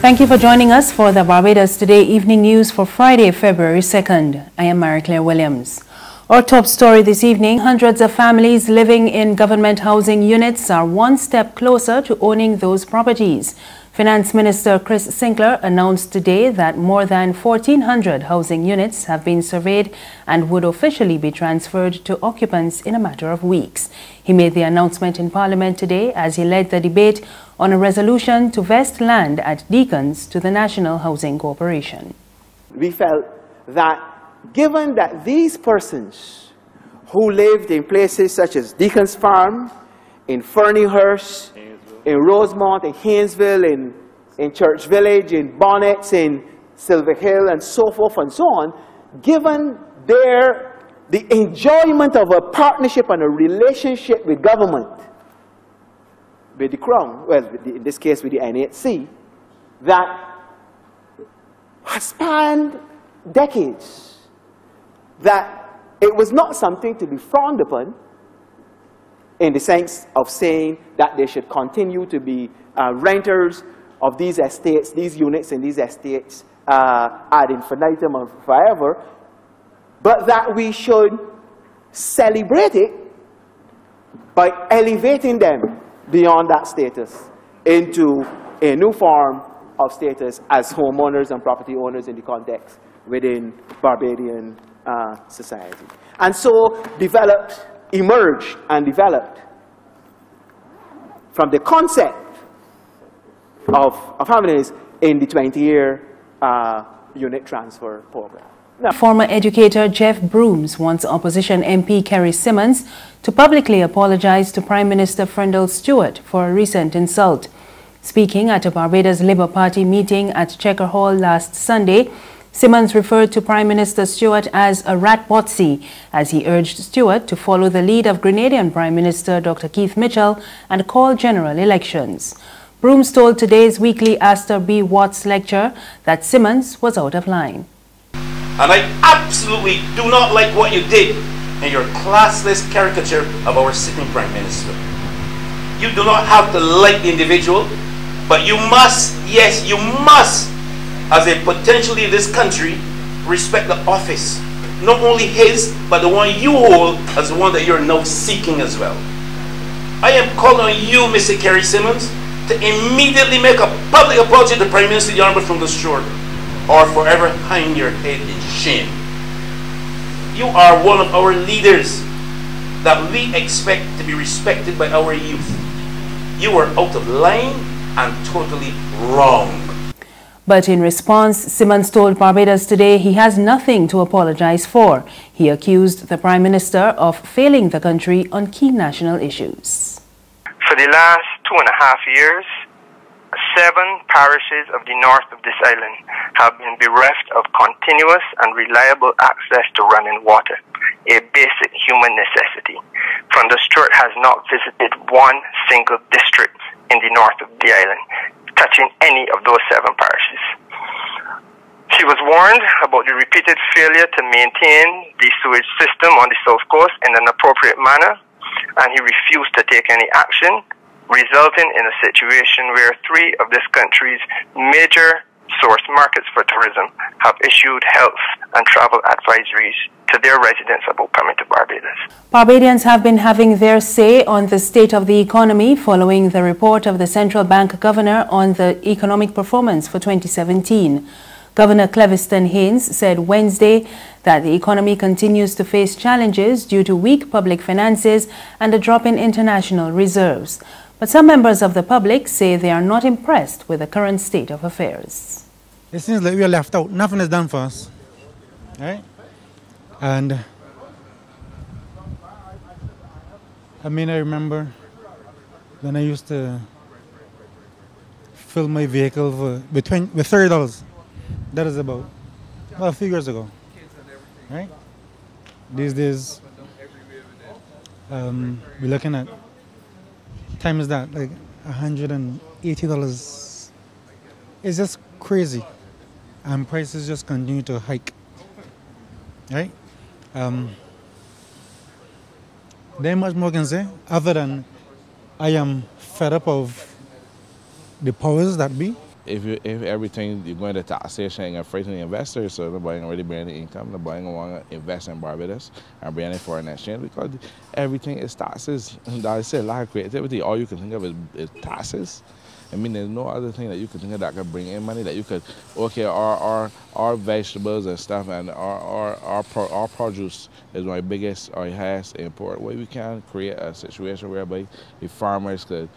Thank you for joining us for the Barbados Today evening news for Friday, February 2nd. I am Marie-Claire Williams. Our top story this evening, hundreds of families living in government housing units are one step closer to owning those properties. Finance Minister Chris Sinclair announced today that more than 1,400 housing units have been surveyed and would officially be transferred to occupants in a matter of weeks. He made the announcement in Parliament today as he led the debate on a resolution to vest land at Deacons to the National Housing Corporation. We felt that given that these persons who lived in places such as Deacon's Farm, in Ferniehurst, in Rosemont, in Haynesville, in Church Village, in Bonnets, in Silver Hill, and so forth and so on, given the enjoyment of a partnership and a relationship with government, with the Crown, well, in this case with the NHC, that has spanned decades, that it was not something to be frowned upon, in the sense of saying that they should continue to be renters of these estates, these units in these estates ad infinitum and forever, but that we should celebrate it by elevating them beyond that status into a new form of status as homeowners and property owners in the context within Barbadian society. And so emerged and developed from the concept of families in the 20-year unit transfer program. Now, former educator Jeff Broomes wants opposition MP Kerrie Symmonds to publicly apologize to Prime Minister Freundel Stuart for a recent insult. Speaking at a Barbados Labour Party meeting at Chequer Hall last Sunday, Symmonds referred to Prime Minister Stuart as a rat-potsy as he urged Stuart to follow the lead of Grenadian Prime Minister Dr. Keith Mitchell and call general elections. Broomes told today's weekly Astor B. Watts lecture that Symmonds was out of line. And I absolutely do not like what you did in your classless caricature of our sitting Prime Minister. You do not have to like the individual, but you must, yes, you must, as a potential leader of this country, respect the office. Not only his, but the one you hold as the one that you're now seeking as well. I am calling on you, Mr. Kerrie Symmonds, to immediately make a public apology to Prime Minister the Honourable Freundel Stuart, or forever hang your head in shame. You are one of our leaders that we expect to be respected by our youth. You are out of line and totally wrong. But in response, Symmonds told Barbados Today he has nothing to apologize for. He accused the Prime Minister of failing the country on key national issues. For the last 2.5 years, 7 parishes of the north of this island have been bereft of continuous and reliable access to running water, a basic human necessity. Freundel Stuart has not visited one single district in the north of the island, touching any of those 7 parishes. She was warned about the repeated failure to maintain the sewage system on the south coast in an appropriate manner, and he refused to take any action, resulting in a situation where 3 of this country's major source markets for tourism have issued health and travel advisories to their residents about coming to Barbados. Barbadians have been having their say on the state of the economy following the report of the Central Bank Governor on the economic performance for 2017. Governor Cleviston Haynes said Wednesday that the economy continues to face challenges due to weak public finances and a drop in international reserves. But some members of the public say they are not impressed with the current state of affairs. It seems like we are left out. Nothing is done for us, right? And I remember when I used to fill my vehicle with $30. That is about a few years ago, right? These days, we're looking at times that like $180. It's just crazy, and prices just continue to hike, right? There much more can say other than I am fed up of the powers that be. if everything you're going to taxation and frighten the investors, so nobody can really bring any income, nobody going to want to invest in Barbados and bring any foreign exchange because everything is taxes. And I say a lot of creativity. All you can think of is taxes. I mean, there's no other thing that you could think of that could bring in money that you could, okay, our vegetables and stuff and our produce is my biggest, our highest import. Well, we can create a situation whereby the farmers could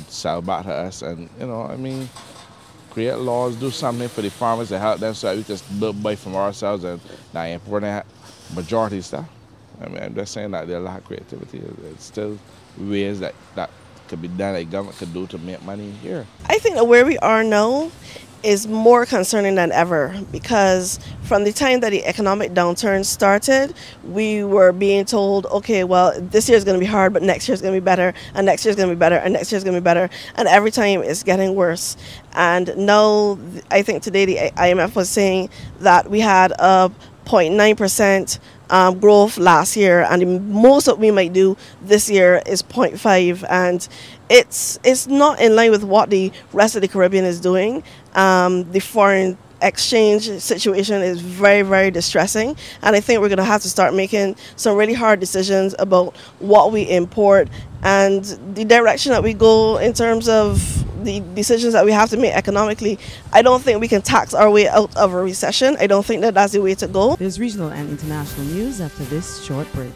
sell back to us and, you know, I mean, create laws, do something for the farmers to help them so that we can buy from ourselves and not importing majority stuff. I mean, I'm just saying that there's a lot of creativity. It's still ways that could be done, that government could do to make money here. I think that where we are now is more concerning than ever because from the time that the economic downturn started, we were being told, okay, well, this year is going to be hard, but next year is going to be better, and next year is going to be better, and next year is going to be better, and every time it's getting worse. And now, I think today the IMF was saying that we had a 0.9% growth last year, and the most that we might do this year is 0.5, and it's not in line with what the rest of the Caribbean is doing. The foreign exchange situation is very, very distressing, and I think we're going to have to start making some really hard decisions about what we import and the direction that we go in terms of the decisions that we have to make economically. I don't think we can tax our way out of a recession. I don't think that that's the way to go. There's regional and international news after this short break.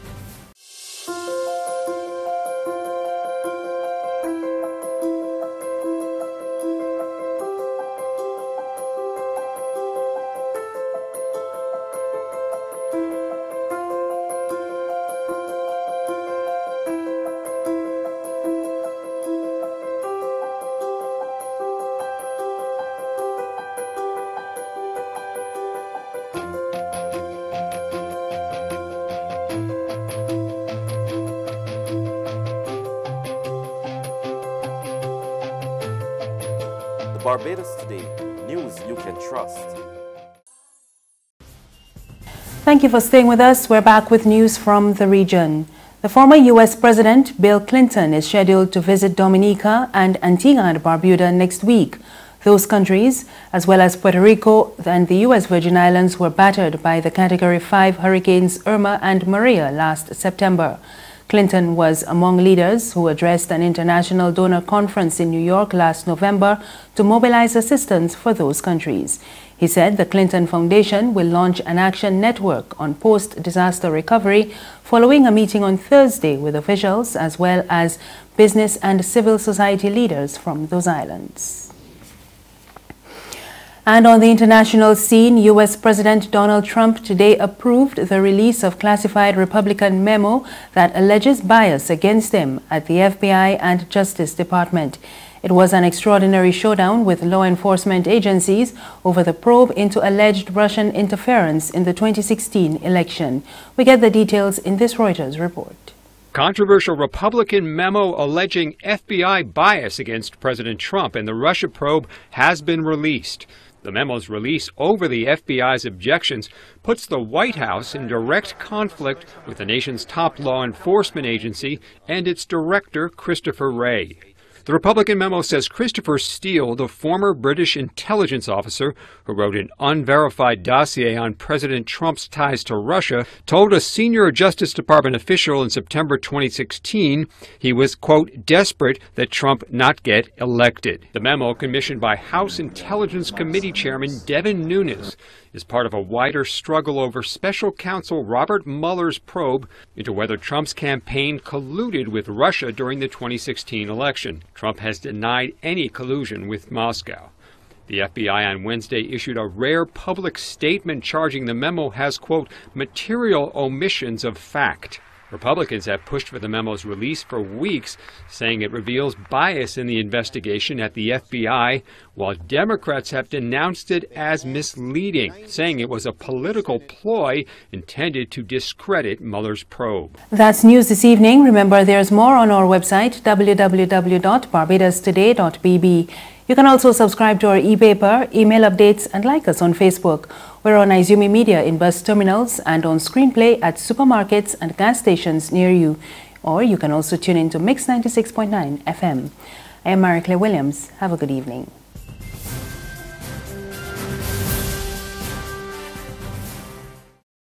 Barbados Today, news you can trust. Thank you for staying with us. We're back with news from the region. The former U.S. President Bill Clinton is scheduled to visit Dominica and Antigua and Barbuda next week. Those countries, as well as Puerto Rico and the U.S. Virgin Islands, were battered by the Category 5 hurricanes Irma and Maria last September. Clinton was among leaders who addressed an international donor conference in New York last November to mobilize assistance for those countries. He said the Clinton Foundation will launch an action network on post-disaster recovery following a meeting on Thursday with officials as well as business and civil society leaders from those islands. And on the international scene, U.S. President Donald Trump today approved the release of classified Republican memo that alleges bias against him at the FBI and Justice Department. It was an extraordinary showdown with law enforcement agencies over the probe into alleged Russian interference in the 2016 election. We get the details in this Reuters report. Controversial Republican memo alleging FBI bias against President Trump and the Russia probe has been released. The memo's release over the FBI's objections puts the White House in direct conflict with the nation's top law enforcement agency and its director, Christopher Wray. The Republican memo says Christopher Steele, the former British intelligence officer who wrote an unverified dossier on President Trump's ties to Russia, told a senior Justice Department official in September 2016 he was, quote, desperate that Trump not get elected. The memo, commissioned by House Intelligence Committee Chairman Devin Nunes, is part of a wider struggle over special counsel Robert Mueller's probe into whether Trump's campaign colluded with Russia during the 2016 election. Trump has denied any collusion with Moscow. The FBI on Wednesday issued a rare public statement charging the memo has, quote, material omissions of fact. Republicans have pushed for the memo's release for weeks, saying it reveals bias in the investigation at the FBI, while Democrats have denounced it as misleading, saying it was a political ploy intended to discredit Mueller's probe. That's news this evening. Remember, there's more on our website, www.barbadostoday.bb. You can also subscribe to our e-paper, email updates, and like us on Facebook. We're on Izumi Media in bus terminals and on Screenplay at supermarkets and gas stations near you. Or you can also tune in to Mix 96.9 FM. I am Marie Claire Williams. Have a good evening.